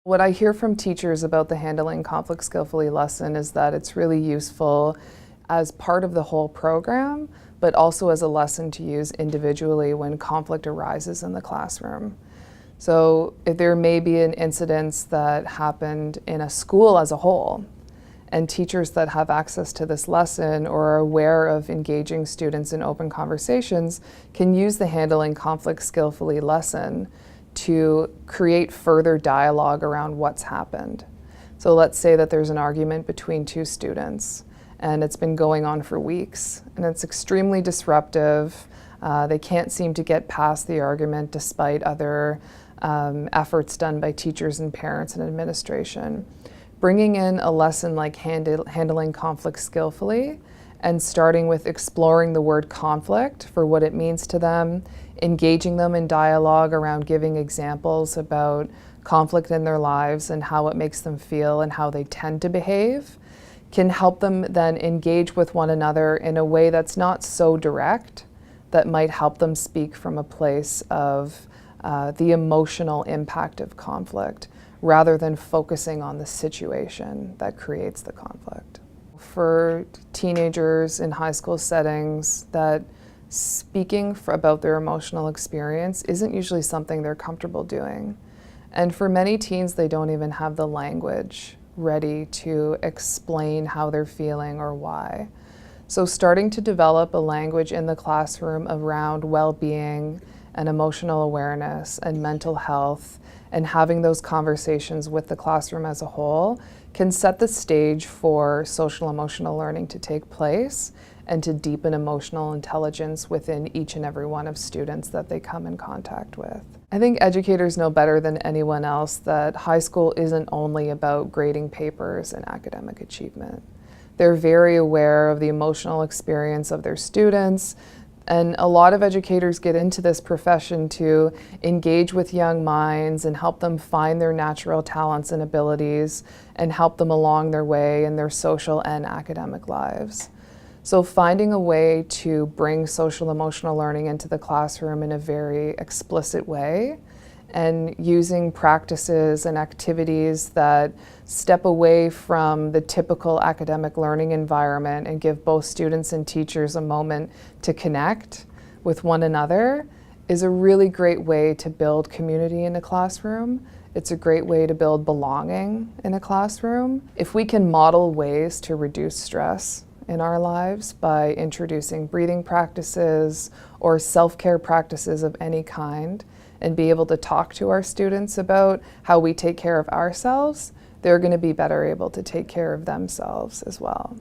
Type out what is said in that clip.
What I hear from teachers about the Handling Conflict Skillfully lesson is that it's really useful as part of the whole program, but also as a lesson to use individually when conflict arises in the classroom. So if there may be an incident that happened in a school as a whole, and teachers that have access to this lesson or are aware of engaging students in open conversations can use the Handling Conflict Skillfully lesson to create further dialogue around what's happened. So let's say that there's an argument between two students and it's been going on for weeks and it's extremely disruptive. They can't seem to get past the argument despite other efforts done by teachers and parents and administration. Bringing in a lesson like Handling Conflict Skillfully and starting with exploring the word conflict for what it means to them, engaging them in dialogue around giving examples about conflict in their lives and how it makes them feel and how they tend to behave, can help them then engage with one another in a way that's not so direct, that might help them speak from a place of the emotional impact of conflict, rather than focusing on the situation that creates the conflict. For teenagers in high school settings, that speaking about their emotional experience isn't usually something they're comfortable doing. And for many teens, they don't even have the language ready to explain how they're feeling or why. So starting to develop a language in the classroom around well-being and emotional awareness and mental health, and having those conversations with the classroom as a whole can set the stage for social emotional learning to take place and to deepen emotional intelligence within each and every one of students that they come in contact with. I think educators know better than anyone else that high school isn't only about grading papers and academic achievement. They're very aware of the emotional experience of their students, and a lot of educators get into this profession to engage with young minds and help them find their natural talents and abilities and help them along their way in their social and academic lives. So finding a way to bring social emotional learning into the classroom in a very explicit way and using practices and activities that step away from the typical academic learning environment and give both students and teachers a moment to connect with one another is a really great way to build community in a classroom. It's a great way to build belonging in a classroom. If we can model ways to reduce stress in our lives by introducing breathing practices or self-care practices of any kind, and be able to talk to our students about how we take care of ourselves, they're going to be better able to take care of themselves as well.